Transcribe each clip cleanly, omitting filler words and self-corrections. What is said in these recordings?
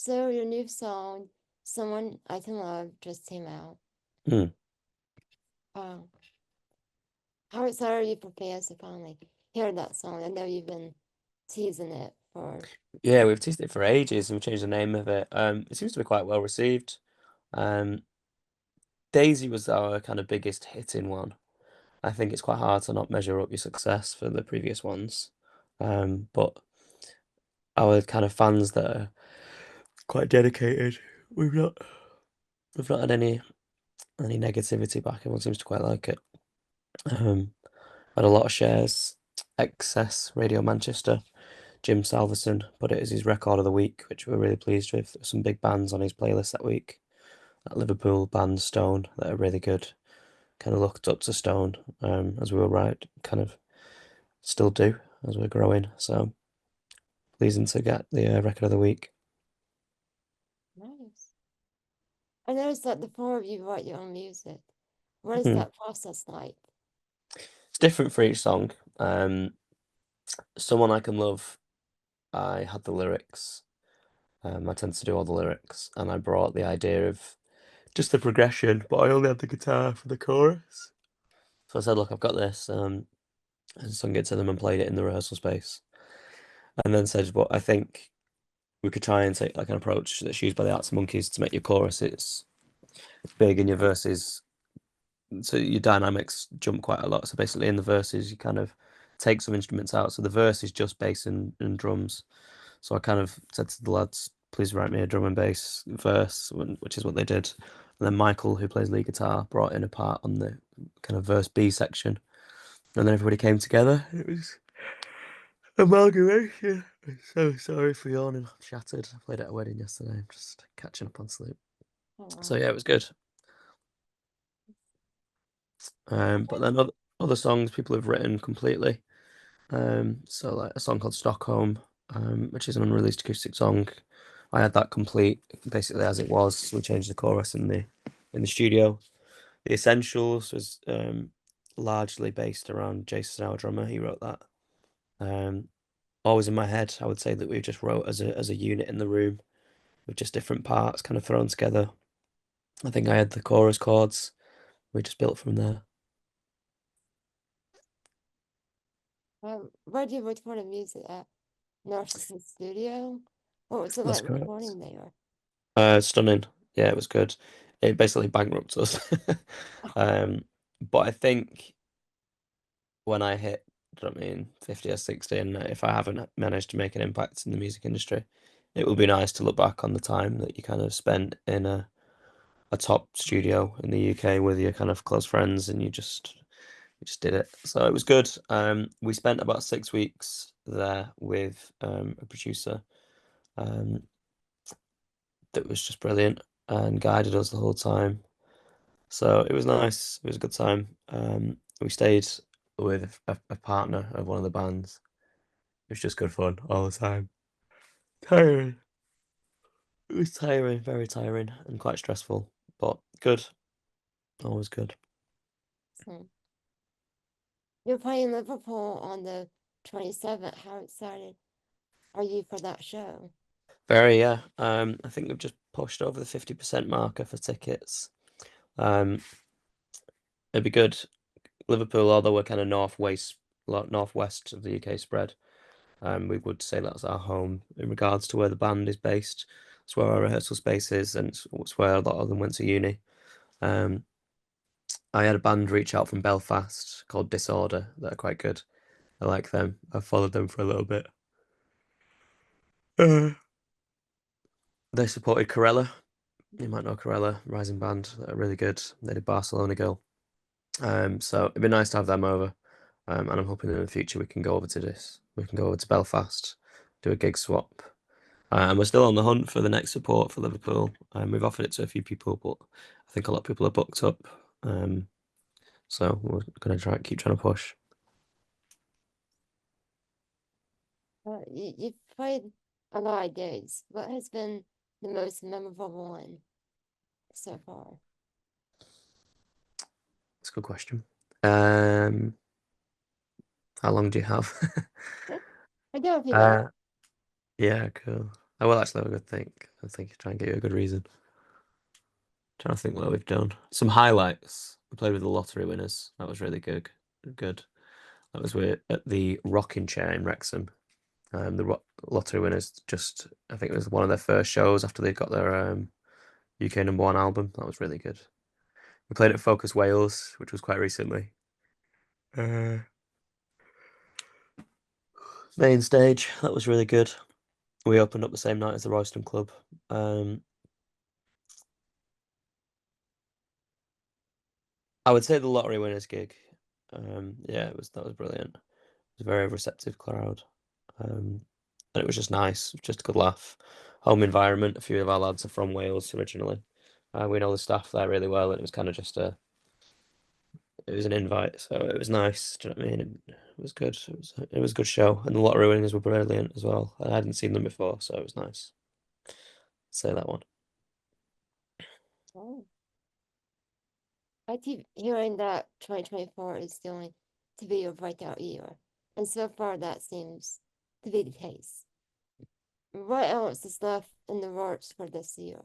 So your new song, "Someone I Can Love," just came out. Hmm. Um, how excited are you for fans to finally hear that song? I know you've been teasing it for. Yeah, we've teased it for ages and we've changed the name of it. It seems to be quite well received. Um, Daisy was our kind of biggest hitting one. I think it's quite hard to not measure up your success for the previous ones. But our kind of fans that are quite dedicated, we've not we've not had any negativity back. Everyone seems to quite like it. Had a lot of shares. Excess Radio Manchester. Jim Salverson put it as his record of the week, which we're really pleased with. There's some big bands on his playlist that week. That Liverpool band Stone that are really good. Kind of looked up to Stone, as we were right, kind of still do as we're growing. So pleasing to get the record of the week. Nice. I noticed that the four of you write your own music. What is Hmm. that process like? It's different for each song. Someone I Can Love, I had the lyrics. I tend to do all the lyrics, and I brought the idea of just the progression, but I only had the guitar for the chorus. So I said, look, I've got this, and sung it to them and played it in the rehearsal space. And then said, well, I think we could try and take like an approach that's used by the Arts and Monkeys to make your chorus it's big and your verses, so your dynamics jump quite a lot. So basically, in the verses, you kind of take some instruments out. So the verse is just bass and drums. So I kind of said to the lads, please write me a drum and bass verse, which is what they did. And then Michael, who plays lead guitar, brought in a part on the kind of verse B section. And then everybody came together. It was amalgamation. I'm so sorry for yawning. I'm shattered. I played at a wedding yesterday. I'm just catching up on sleep. Oh, So wow. yeah, it was good. But then other songs people have written completely. So like a song called Stockholm, which is an unreleased acoustic song. I had that complete basically as it was. We changed the chorus in the studio. The Essentials was largely based around Jason, our drummer. He wrote that. Um, Always in my head, I would say that we just wrote as a unit in the room with just different parts kind of thrown together. I think I had the chorus chords. We just built from there. Where do you record the music at? Narcissist Studio? What was it That's like correct. recording there? Stunning. Yeah, it was good. It basically bankrupted us. Um, but I think when I hit, do you know what I mean, 50 or 60, and if I haven't managed to make an impact in the music industry, it would be nice to look back on the time that you kind of spent in a top studio in the UK with your kind of close friends and you just did it. So it was good. We spent about 6 weeks there with a producer um, that was just brilliant and guided us the whole time. So it was nice. It was a good time. We stayed with a partner of one of the bands. It was just good fun all the time. Tiring. It was tiring, very tiring, and quite stressful, but good. Always good. So, you're playing Liverpool on the 27th. How excited are you for that show? Very, yeah. I think we've just pushed over the 50% marker for tickets. Um, it'd be good. Liverpool, although we're kind of northwest of the UK spread, we would say that's our home in regards to where the band is based. It's where our rehearsal space is, and it's where a lot of them went to uni. Um, I had a band reach out from Belfast called Disorder that are quite good. I like them. I've followed them for a little bit. Uh, they supported Corella. You might know Corella, rising band that are really good. They did Barcelona Girl. So it'd be nice to have them over. And I'm hoping in the future we can go over to this. We can go over to Belfast, do a gig swap. And we're still on the hunt for the next support for Liverpool. We've offered it to a few people, but I think a lot of people are booked up. So we're gonna keep trying to push. You've played a lot of gigs. What has been the most memorable one so far? That's a good question. Um, how long do you have? I got a few minutes. Uh, yeah, cool. I will actually have a good think. I think try and get you a good reason. Trying to think what we've done. Some highlights. We played with the lottery winners. That was really good. Good. That was at the Rocking Chair in Wrexham. Lottery winners just, I think it was one of their first shows after they got their UK #1 album. That was really good. We played at Focus Wales, which was quite recently. Uh, Main stage, that was really good. We opened up the same night as the Royston Club. I would say the lottery winners gig. Yeah, that was brilliant. It was a very receptive crowd. And it was just nice, just a good laugh. Home environment. A few of our lads are from Wales originally. We know the staff there really well, and it was kind of just it was an invite, so it was nice. Do you know what I mean? It was good. It was a good show, and the lottery winners were brilliant as well. I hadn't seen them before, so it was nice. Say that one. Oh. I keep hearing that 2024 is going to be a breakout year, and so far that seems to be the case. What else is left in the works for this year?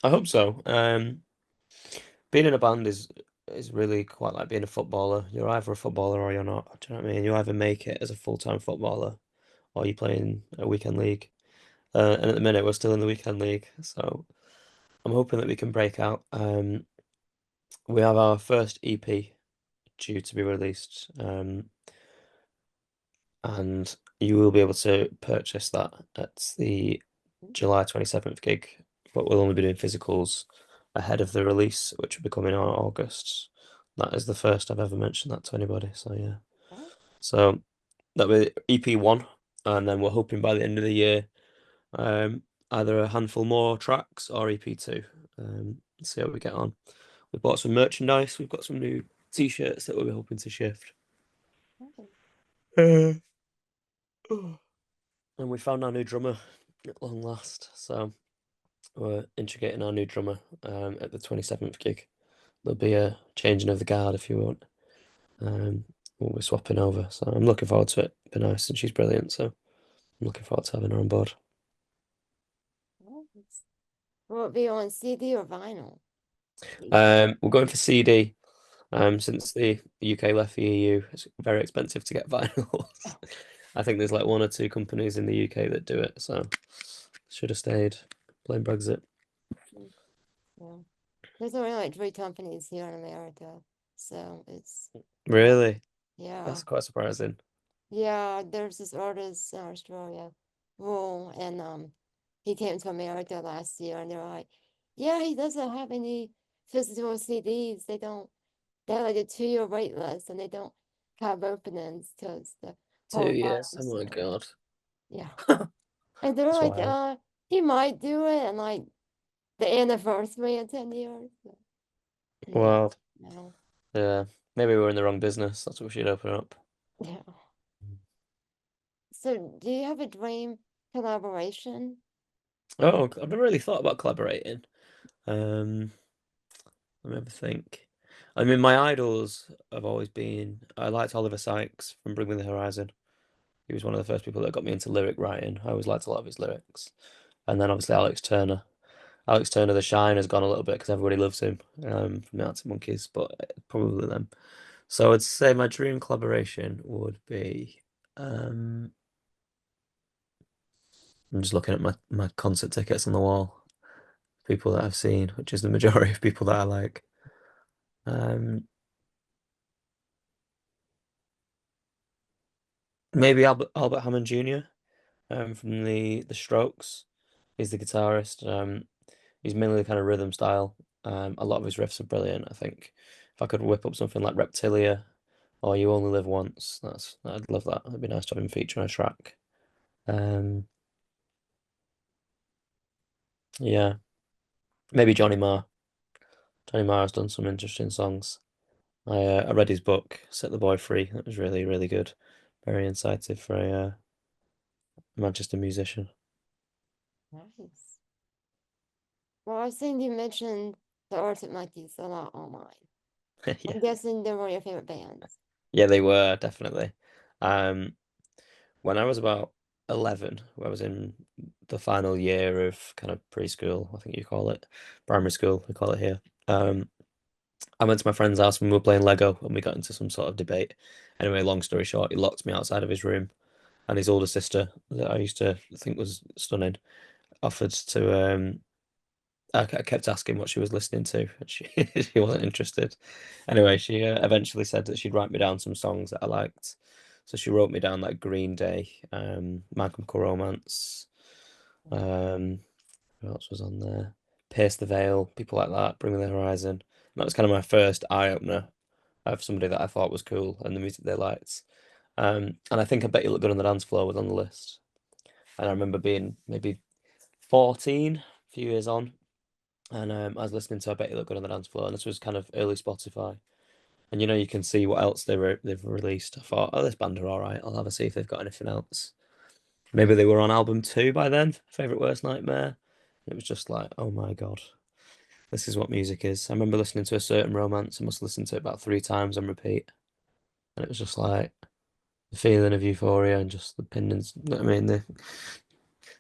I hope so. Being in a band is really quite like being a footballer. You're either a footballer or you're not. Do you know what I mean? You either make it as a full-time footballer or you play in a weekend league. And at the minute we're still in the weekend league, so I'm hoping that we can break out. We have our first EP due to be released, and you will be able to purchase that at the July 27th gig, but we'll only be doing physicals ahead of the release, which will be coming out in August. That is the first I've ever mentioned that to anybody, so yeah. Oh, So that'll be EP1, and then we're hoping by the end of the year, either a handful more tracks or EP2. See how we get on. We bought some merchandise. We've got some new t-shirts that we'll be hoping to shift. oh, Uh, And we found our new drummer at long last. So we're integrating our new drummer at the 27th gig. There'll be a changing of the guard if you want. We'll be swapping over. So I'm looking forward to it. Be nice, and she's brilliant. So I'm looking forward to having her on board. nice. Will it be on CD or vinyl? We're going for CD. Since the UK left the EU, it's very expensive to get vinyls. I think there's like one or two companies in the UK that do it, so should have stayed. Blame Brexit. Yeah. There's only like 3 companies here in America, so it's Really? yeah. That's quite surprising. Yeah, there's this artist in Australia, Wool, and he came to America last year, and they're like, yeah, he doesn't have any physical CDs. They have like a 2-year wait list, and they don't have openings because the whole 2 years. Oh environment's my so God. yeah. And they're That's like, wild. he might do it, and like the anniversary in 10 years. So, yeah, Wild. no, Yeah. Maybe we're in the wrong business. That's what we should open up. yeah. So, do you have a dream collaboration? Oh, I've never really thought about collaborating. Um, Let me have a think. I mean, my idols have always been. I liked Oliver Sykes from Bring Me the Horizon. He was one of the first people that got me into lyric writing. I always liked a lot of his lyrics. And then obviously Alex Turner. Alex Turner, the shine has gone a little bit because everybody loves him from the Arctic Monkeys, but probably them. So I'd say my dream collaboration would be. Um, I'm just looking at my concert tickets on the wall, people that I've seen, which is the majority of people that I like. Um, Maybe Albert Hammond Jr. From the Strokes. He's the guitarist. He's mainly kind of rhythm style. A lot of his riffs are brilliant. I think if I could whip up something like Reptilia or You Only Live Once, I'd love that. It'd be nice to have him feature on a track. Um, yeah, maybe Johnny Marr. Johnny Marr has done some interesting songs. I read his book, Set the Boy Free. That was really, really good. Very incisive for a Manchester musician. Nice. Well, I've seen you mention the Arctic Monkeys a lot online. Yeah. I'm guessing they're one of your favorite bands. Yeah, they were definitely. Um, when I was about 11, where I was in the final year of kind of preschool, I think you call it, primary school, we call it here. Um, I went to my friend's house and we were playing Lego and we got into some sort of debate. Anyway, long story short, he locked me outside of his room and his older sister, that I used to think was stunning, offered to I kept asking what she was listening to, and she she wasn't interested. Anyway, she eventually said that she'd write me down some songs that I liked. So she wrote me down like Green Day, My Chemical Romance, um, who else was on there? Pierce the Veil, people like that, Bring Me the Horizon. And that was kind of my first eye opener of somebody that I thought was cool and the music they liked. And I think I Bet You Look Good on the Dance Floor was on the list. And I remember being maybe 14, a few years on, and I was listening to I Bet You Look Good on the Dance Floor, and this was kind of early Spotify. And you know, you can see what else they've released. I thought, oh, this band are all right. I'll have a see if they've got anything else. Maybe they were on album two by then, Favorite Worst Nightmare. It was just like, oh my God, this is what music is. I remember listening to A Certain Romance. I must have listened to it about three times on repeat. And it was just like the feeling of euphoria and just the pinions. I mean, the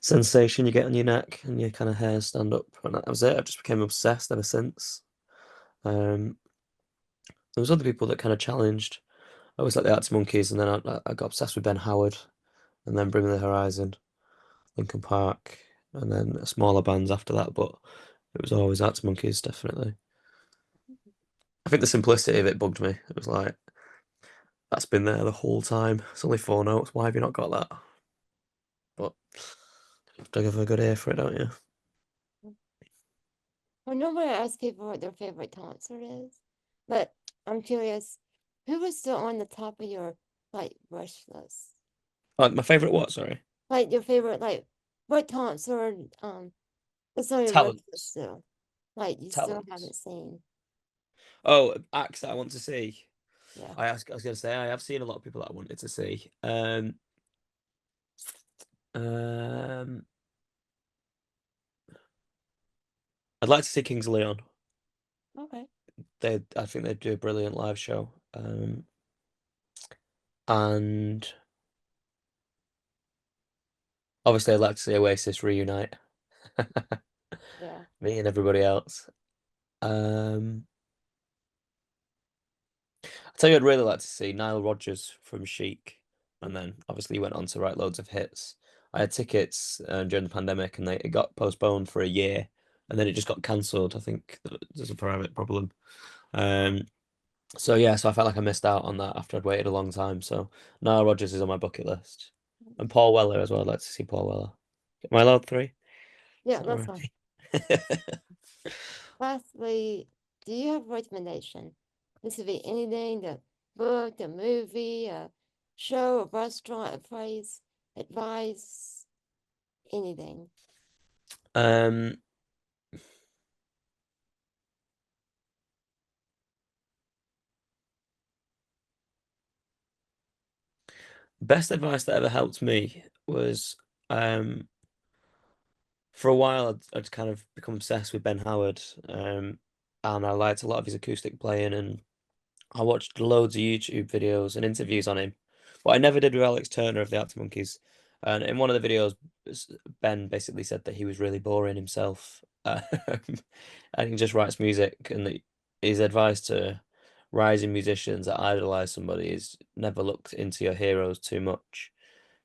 sensation you get on your neck and your kind of hair stand up. And that was it. I just became obsessed ever since. Um, there was other people that kind of challenged. I always like the Arctic Monkeys, and then I got obsessed with Ben Howard, and then Bring Me the Horizon, Linkin Park, and then smaller bands after that. But it was always Arctic Monkeys, definitely. I think the simplicity of it bugged me. It was like that's been there the whole time. It's only four notes. Why have you not got that? But you have to give a good ear for it, don't you? Well, nobody asks people what their favorite concert is, but I'm curious, who was still on the top of your like wish list? My favorite what? Sorry, Like your favorite, like what concert is on your wish list talents. still? Like you still Talents. haven't seen. Oh, acts that I want to see. Yeah. I was gonna say I have seen a lot of people that I wanted to see. Um, I'd like to see Kings of Leon. Okay. I think they do a brilliant live show. And obviously I'd like to see Oasis reunite. Yeah. Me and everybody else. Um, I tell you, I'd really like to see Nile Rodgers from Chic, and then obviously he went on to write loads of hits. I had tickets during the pandemic, and it got postponed for a year, and then it just got cancelled. I think there's a private problem. Um, so yeah, so I felt like I missed out on that after I'd waited a long time. So Nile Rodgers is on my bucket list, and Paul Weller as well. I'd like to see Paul Weller. Am I allowed three? Is Yeah, that that's fine. right? Lastly, do you have a recommendation? This could be anything, the book, a movie, a show, a restaurant, a place, advice, anything. Um, Best advice that ever helped me was for a while I'd kind of become obsessed with Ben Howard, and I liked a lot of his acoustic playing, and I watched loads of YouTube videos and interviews on him. What I never did with Alex Turner of the Arctic Monkeys. And in one of the videos, Ben basically said that he was really boring himself, and he just writes music. And his advice to rising musicians that idolize somebody is never look into your heroes too much.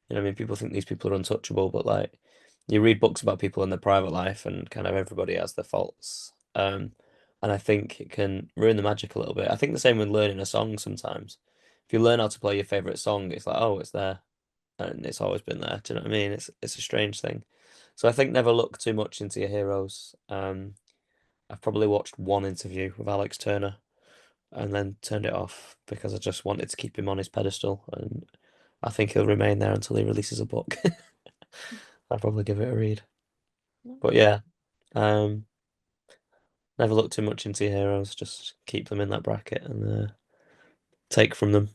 You know, what I mean, people think these people are untouchable, but like you read books about people in their private life, and kind of everybody has their faults. And I think it can ruin the magic a little bit. I think the same with learning a song sometimes. If you learn how to play your favorite song, it's like, oh, it's there, and it's always been there. Do you know what I mean? It's a strange thing. So I think never look too much into your heroes. I've probably watched one interview with Alex Turner and then turned it off because I just wanted to keep him on his pedestal, and I think he'll remain there until he releases a book. I'd probably give it a read. But Okay. yeah, um, never look too much into your heroes. Just keep them in that bracket and take from them.